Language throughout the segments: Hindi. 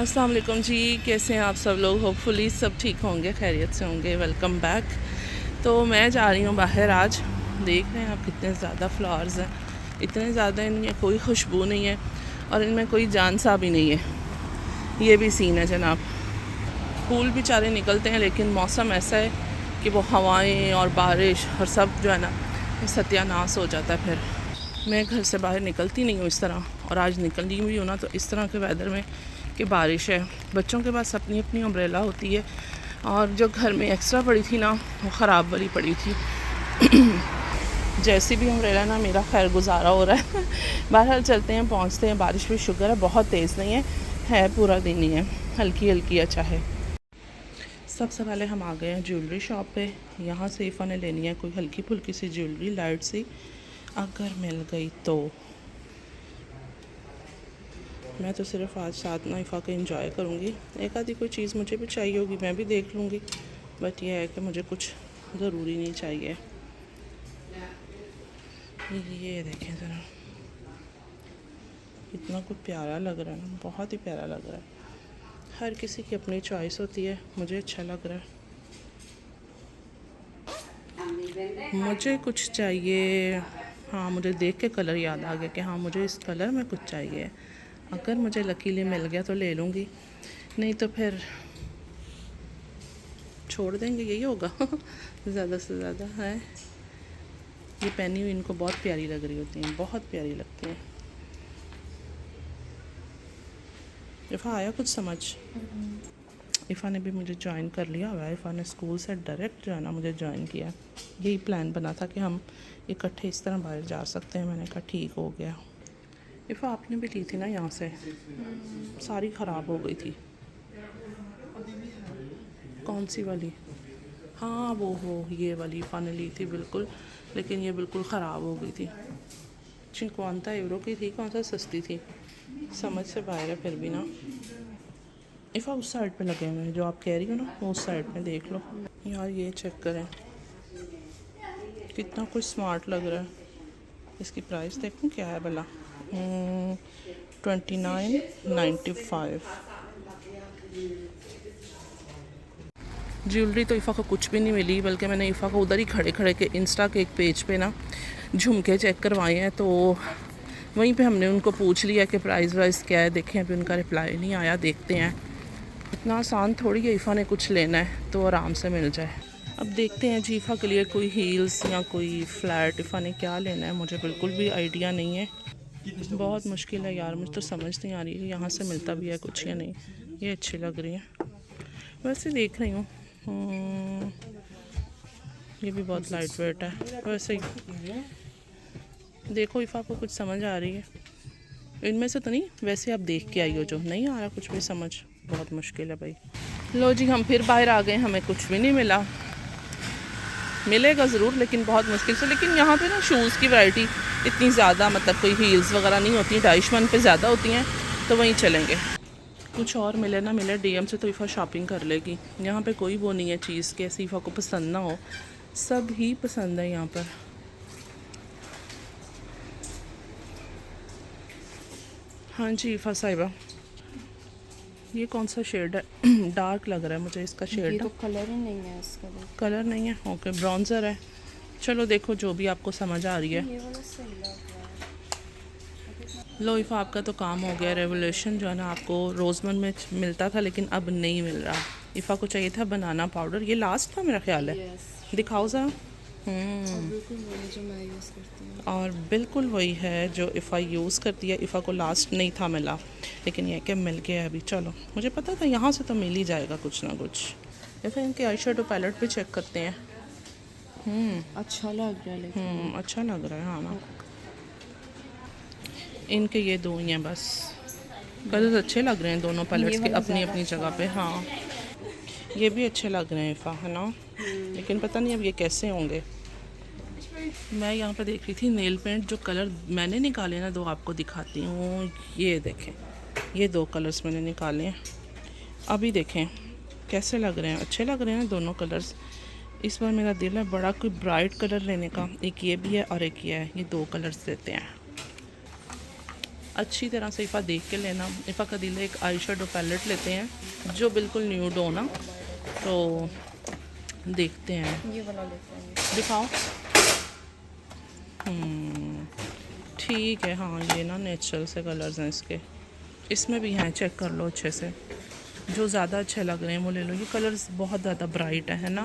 अस्सलाम वालेकुम जी, कैसे हैं आप सब लोग। होपफुली सब ठीक होंगे, खैरियत से होंगे। Welcome back. तो मैं जा रही हूँ बाहर आज। देख रहे हैं आप कितने ज़्यादा फ्लावर्स हैं, इतने ज़्यादा, इनमें कोई खुशबू नहीं है और इनमें कोई जान सा भी नहीं है। ये भी सीन है जनाब। फूल बेचारे निकलते हैं लेकिन मौसम ऐसा है कि वो हवाएँ और बारिश और सब जो है ना सत्यानाश हो जाता है। फिर मैं घर से बाहर निकलती नहीं हूँ इस तरह, और आज निकली भी हूँ ना तो इस तरह के वेदर में कि बारिश है। बच्चों के पास अपनी अपनी अम्ब्रेला होती है और जो घर में एक्स्ट्रा पड़ी थी ना वो ख़राब वाली पड़ी थी। जैसी भी अम्ब्रेला ना मेरा खैर गुजारा हो रहा है। बहरहाल चलते हैं, पहुँचते हैं। बारिश भी शुक्र है बहुत तेज़ नहीं है पूरा दिन ही है, हल्की हल्की अच्छा है। सबसे पहले हम आ गए हैं ज्वेलरी शॉप पे। यहाँ से ईफ़ा ने लेनी है कोई हल्की फुल्की सी ज्वेलरी, लाइट सी, अगर मिल गई तो। मैं तो सिर्फ आज साथ ना ईफ़ा का इंजॉय करूँगी। एक आधी कोई चीज़ मुझे भी चाहिए होगी मैं भी देख लूँगी, बट यह है कि मुझे कुछ ज़रूरी नहीं चाहिए। ये देखें ज़रा, इतना कुछ प्यारा लग रहा है ना, बहुत ही प्यारा लग रहा है। हर किसी की अपनी चॉइस होती है, मुझे अच्छा लग रहा है। मुझे कुछ चाहिए, हाँ मुझे देख के कलर याद आ गया कि हाँ मुझे इस कलर में कुछ चाहिए। अगर मुझे लकीली मिल गया तो ले लूँगी, नहीं तो फिर छोड़ देंगे, यही होगा। ज़्यादा से ज़्यादा है। ये पहनी हुई इनको बहुत प्यारी लग रही होती हैं, बहुत प्यारी लगती हैं। इफ़ा आया कुछ समझ? इफ़ा ने भी मुझे ज्वाइन कर लिया हुआ है। इफ़ा ने स्कूल से डायरेक्ट जो है ना मुझे ज्वाइन किया। यही प्लान बना था कि हम इकट्ठे इस तरह बाहर जा सकते हैं। मैंने कहा ठीक हो गया। इफ़ा आपने भी ली थी ना यहाँ से, सारी ख़राब हो गई थी। कौन सी वाली? हाँ वो ये वाली इफ़ा ने ली थी बिल्कुल, लेकिन ये बिल्कुल ख़राब हो गई थी। कौन सा यूरो की थी, कौन सा सस्ती थी, समझ से बाहर है। फिर भी ना इफ़ा उस साइड पे लगे हुए हैं जो आप कह रही हो ना, वो उस साइड में देख लो। यार ये चेक करें कितना कुछ स्मार्ट लग रहा है। इसकी प्राइस देखूँ क्या है भला। 29.95। ज्वेलरी तो ईफ़ा को कुछ भी नहीं मिली, बल्कि मैंने ईफ़ा को उधर ही खड़े खड़े के इंस्टा के एक पेज पे ना झुमके चेक करवाए हैं, तो वहीं पे हमने उनको पूछ लिया कि प्राइस वाइस क्या है। देखें अभी उनका रिप्लाई नहीं आया, देखते हैं। इतना आसान थोड़ी है ईफ़ा ने कुछ लेना है तो आराम से मिल जाए। अब देखते हैं जी ईफ़ा के लिए कोई हील्स या कोई फ्लैट ईफ़ा ने क्या लेना है, मुझे बिल्कुल भी आइडिया नहीं है। बहुत मुश्किल है यार, मुझे तो समझ नहीं आ रही है यहाँ से मिलता भी है कुछ या नहीं। ये अच्छी लग रही है, वैसे देख रही हूँ। ये भी बहुत लाइट वेट है। वैसे ही देखो ईफ़ा को कुछ समझ आ रही है इनमें से तो नहीं, वैसे आप देख के आई हो जो। नहीं आ रहा कुछ भी समझ, बहुत मुश्किल है भाई। लो जी हम फिर बाहर आ गए, हमें कुछ भी नहीं मिला। मिलेगा ज़रूर लेकिन बहुत मुश्किल से। लेकिन यहाँ पे ना शूज़ की वैरायटी इतनी ज़्यादा, मतलब कोई हील्स वगैरह नहीं होती, 250 पे ज़्यादा होती हैं, तो वहीं चलेंगे। कुछ और मिले ना मिले डीएम से तो ईफ़ा शॉपिंग कर लेगी। यहाँ पे कोई वो नहीं है चीज़ के ऐसी ईफ़ा को पसंद ना हो, सब ही पसंद है यहाँ पर। हाँ जी ईफ़ा साहिबा, ये कौन सा शेड है? डार्क लग रहा है मुझे इसका शेड। ये तो कलर ही नहीं है इसका। कलर नहीं है, ओके ब्राउन्ज़र है। चलो देखो जो भी आपको समझ आ रही है। ये वाला सही लग रहा है। लो ईफ़ा आपका तो काम हो गया। रेवोल्यूशन जो है ना आपको रोज़मन में मिलता था लेकिन अब नहीं मिल रहा। ईफ़ा को चाहिए था बनाना पाउडर, ये लास्ट था मेरा ख्याल है। दिखाओ ज़रा। बिल्कुल वही जो मैं यूज़ करती हूँ, और बिल्कुल वही है जो ईफ़ा यूज़ करती है। ईफ़ा को लास्ट नहीं था मिला, लेकिन यह कि मिल गया अभी। चलो मुझे पता था यहाँ से तो मिल ही जाएगा कुछ ना कुछ। ईफ़ा इनके आई शेडो पैलेट भी चेक करते हैं। अच्छा लग रहा है लेकिन। अच्छा लग रहा है हाँ ना। इनके ये दो ही हैं बस। कलर अच्छे लग रहे हैं दोनों पैलेट्स के अपनी अपनी जगह पे। हाँ ये भी अच्छे लग रहे हैं ईफ़ा, है ना। लेकिन पता नहीं अब ये कैसे होंगे। मैं यहाँ पर देख रही थी नेल पेंट, जो कलर मैंने निकाले ना दो आपको दिखाती हूँ। ये देखें, ये दो कलर्स मैंने निकाले हैं। अभी देखें कैसे लग रहे हैं, अच्छे लग रहे हैं दोनों कलर्स। इस बार मेरा दिल है बड़ा कोई ब्राइट कलर लेने का। एक ये भी है और एक ये है, ये दो कलर्स देते हैं। अच्छी तरह से इफ़ा देख के लेना। इफ़ा का दिल है एक आई शेडो पैलेट लेते हैं जो बिल्कुल न्यूड हो ना, तो देखते हैं। ये वाला लेते हैं। दिखाओ। ठीक है, हाँ ये ना नेचुरल से कलर्स हैं इसके, इसमें भी हैं, चेक कर लो अच्छे से, जो ज़्यादा अच्छे लग रहे हैं वो ले लो। ये कलर्स बहुत ज़्यादा ब्राइट है ना,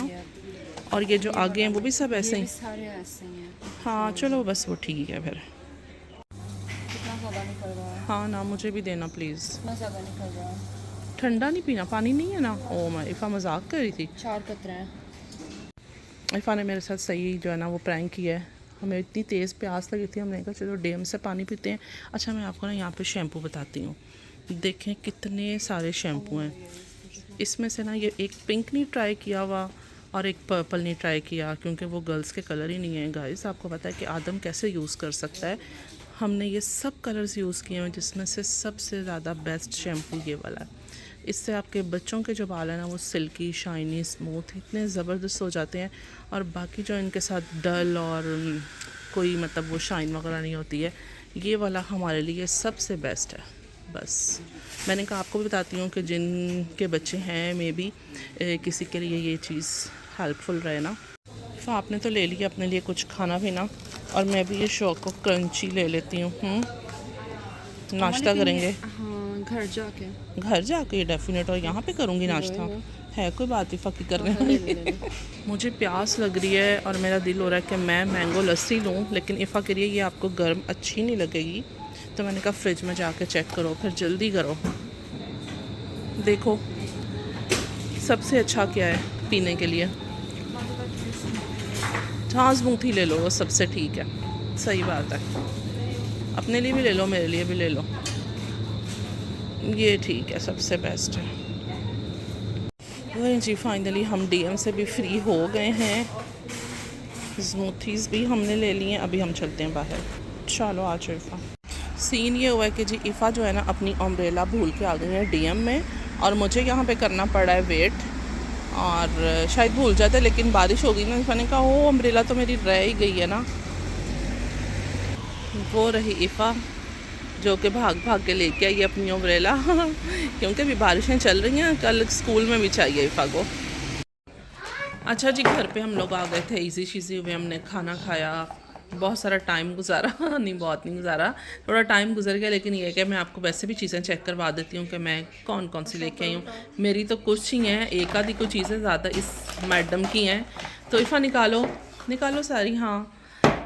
और ये जो आगे हैं वो भी सब ऐसे ये ही। भी सारे ऐसे ही हैं। हाँ चलो बस वो ठीक है फिर। कितना ज़्यादा निकल रहा है। हाँ ना, मुझे भी देना प्लीज़। इतना ज़्यादा निकल रहा है। ठंडा नहीं पीना, पानी नहीं है ना। ओ मैं इफ़ा मजाक कर रही थी। 4 कतरे हैं। इफ़ा ने मेरे साथ सही जो है ना वो प्रैंक किया है। हमें इतनी तेज़ प्यास लगी थी, हमने कहा चलो डैम से पानी पीते हैं। अच्छा मैं आपको ना यहाँ पे शैम्पू बताती हूँ, देखें कितने सारे शैम्पू हैं। इसमें से ना ये एक पिंक नहीं ट्राई किया हुआ और एक पर्पल नहीं ट्राई किया, क्योंकि वो गर्ल्स के कलर ही नहीं है। गाइस आपको पता है कि आदम कैसे यूज़ कर सकता है। हमने ये सब कलर्स यूज़ किए हैं, जिसमें से सबसे ज़्यादा बेस्ट शैम्पू ये वाला है। इससे आपके बच्चों के जो बाल हैं ना वो सिल्की, शाइनी, स्मूथ इतने ज़बरदस्त हो जाते हैं, और बाकी जो इनके साथ डल और कोई मतलब वो शाइन वगैरह नहीं होती है, ये वाला हमारे लिए सबसे बेस्ट है। बस मैंने कहा आपको भी बताती हूँ कि जिनके बच्चे हैं मे बी किसी के लिए ये चीज़ हेल्पफुल रहे ना। तो आपने तो ले लिया अपने लिए कुछ खाना पीना, और मैं भी ये शौक को क्रंची ले लेती हूँ। नाश्ता करेंगे हाँ, घर जाके। घर जाके डेफिनेट, और यहाँ पे करूँगी नाश्ता। है कोई बात ही फ़की करने ले ले वाली। ले ले। मुझे प्यास लग रही है और मेरा दिल हो रहा है कि मैं मैंगो लस्सी लूँ, लेकिन इफ़ा के लिए ये आपको गर्म अच्छी नहीं लगेगी, तो मैंने कहा फ्रिज में जाके चेक करो, फिर जल्दी करो। देखो सबसे अच्छा क्या है पीने के लिए, हाँ स्मूथी ले लो, वो सबसे ठीक है। सही बात है, अपने लिए भी ले लो, मेरे लिए भी ले लो, ये ठीक है, सबसे बेस्ट है। वही जी, फाइनली हम डीएम से भी फ्री हो गए हैं, स्मूथीज़ भी हमने ले ली हैं। अभी हम चलते हैं बाहर। चलो आ जाओ इफ़ा। सीन ये हुआ है कि जी इफ़ा जो है ना अपनी अम्ब्रेला भूल के आ गई है डीएम में, और मुझे यहाँ पे करना पड़ा है वेट, और शायद भूल जाते, लेकिन बारिश हो गई ना। इफ़ा ने कहा ओ अम्ब्रेला तो मेरी रह ही गई है ना। वो रही इफ़ा जो कि भाग भाग के लेके आई अपनी अम्ब्रेला क्योंकि अभी बारिशें चल रही हैं, कल स्कूल में भी चाहिए इफ़ा को। अच्छा जी, घर पे हम लोग आ गए थे, इजी चीज़ी हुए, हमने खाना खाया, बहुत सारा टाइम गुजारा नहीं बहुत नहीं गुजारा, थोड़ा टाइम गुजर गया, लेकिन ये है कि मैं आपको वैसे भी चीज़ें चेक करवा देती हूँ कि मैं कौन कौन सी लेके आई हूँ। मेरी तो कुछ ही हैं, एक आधी कुछ चीज़ें ज़्यादा इस मैडम की हैं। तो इफ़ा निकालो निकालो सारी। हाँ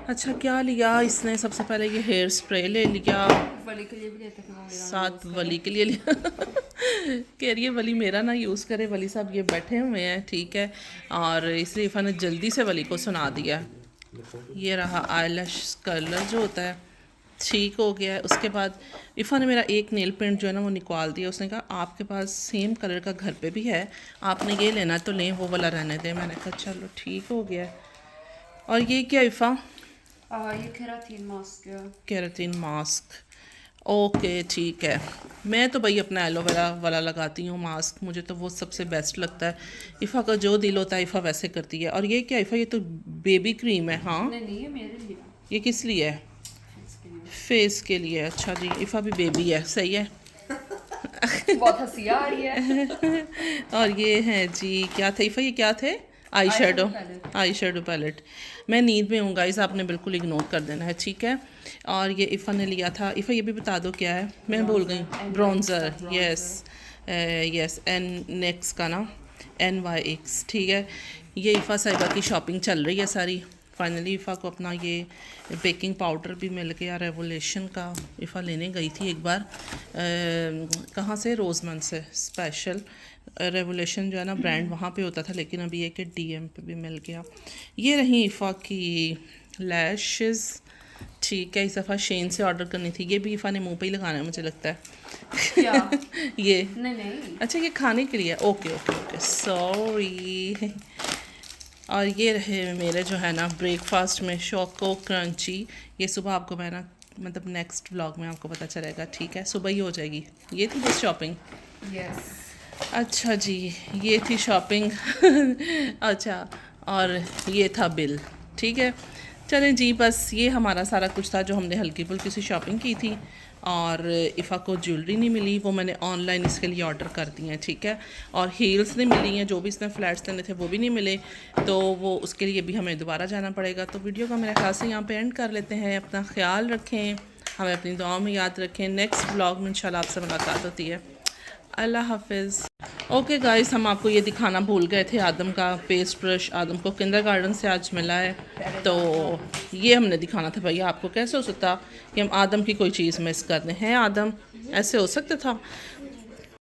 अच्छा, क्या लिया इसने? सबसे पहले ये हेयर स्प्रे ले लिया, वली के लिए भी लेते थे, साथ वली के लिए लिया कह रही है वली मेरा ना यूज़ करे, वली साहब ये बैठे हुए हैं, ठीक है, और इसलिए इफ़ा ने जल्दी से वली को सुना दिया। ये रहा आईलैश कलर जो होता है, ठीक हो गया है। उसके बाद इफ़ा ने मेरा एक नेल पेंट जो है ना वो निकाल दिया। उसने कहा आपके पास सेम कलर का घर पे भी है, आपने ये लेना तो लें, वो वाला रहने दें। मैंने कहा चलो ठीक हो गया है। और ये क्या इफ़ा? ये केराटिन मास्क है। केराटिन मास्क, ओके ठीक है। मैं तो भाई अपना एलोवेरा वाला लगाती हूँ मास्क, मुझे तो वो सबसे बेस्ट लगता है। इफ़ा का जो दिल होता है इफ़ा वैसे करती है। और ये क्या इफ़ा? ये तो बेबी क्रीम है। हाँ नहीं ये मेरे लिए, ये किस लिए है? फेस के लिए। अच्छा जी, इफ़ा भी बेबी है, सही है। बहुत हंसी आ रही है। और ये हैं जी, क्या थे इफ़ा? ये क्या थे? Eye shadow palette. मैं नींद में हूँ गाइस, आपने बिल्कुल इग्नोर कर देना है, ठीक है। और ये इफ़ा ने लिया था। इफ़ा ये भी बता दो क्या है, मैं भूल गई। ब्रॉन्ज़र, यस यस, NYX का ना, NYX, ठीक है। ये इफ़ा साहिबा की शॉपिंग चल रही है सारी। फाइनली इफ़ा को अपना ये बेकिंग पाउडर भी मिल गया, रेवोल्यूशन का। इफ़ा लेने गई थी एक बार, कहाँ से? रोज़मन से स्पेशल। रेवोल्यूशन जो है ना ब्रांड वहाँ पे होता था, लेकिन अभी ये कि DM पे भी मिल गया। ये रही इफ़ा की लैशेस, ठीक है। इस दफ़ा शेन से ऑर्डर करनी थी, ये भी इफ़ा ने मुंह पे ही लगाना है मुझे लगता है। क्या? ये नहीं अच्छा ये खाने के लिए, ओके ओके ओके, सॉरी। और ये रहे मेरे जो है ना ब्रेकफास्ट में शोको क्रंची। ये सुबह आपको मैं ना मतलब नेक्स्ट व्लॉग में आपको पता चलेगा, ठीक है, सुबह ही हो जाएगी। ये थी बस शॉपिंग। यस। अच्छा जी, ये थी शॉपिंग अच्छा, और ये था बिल, ठीक है। चलें जी, बस ये हमारा सारा कुछ था जो हमने हल्की फुल्की सी शॉपिंग की थी। और इफ़ा को ज्वेलरी नहीं मिली, वो मैंने ऑनलाइन इसके लिए ऑर्डर कर दी है, ठीक है। और हील्स नहीं मिली हैं, जो भी इसने फ्लैट्स लेने थे वो भी नहीं मिले, तो वो उसके लिए भी हमें दोबारा जाना पड़ेगा। तो वीडियो का मेरे ख्याल से यहाँ पे एंड कर लेते हैं। अपना ख्याल रखें, हमें अपनी दुआओं में याद रखें। नेक्स्ट व्लॉग में इंशाल्लाह आपसे मुलाकात होती है। अल्लाह हाफिज़। ओके गाइस, हम आपको ये दिखाना भूल गए थे, आदम का पेस्ट ब्रश आदम को किंडरगार्टन से आज मिला है, तो ये हमने दिखाना था। भैया आपको कैसे हो सकता कि हम आदम की कोई चीज़ मिस कर दें, हैं आदम, ऐसे हो सकता था।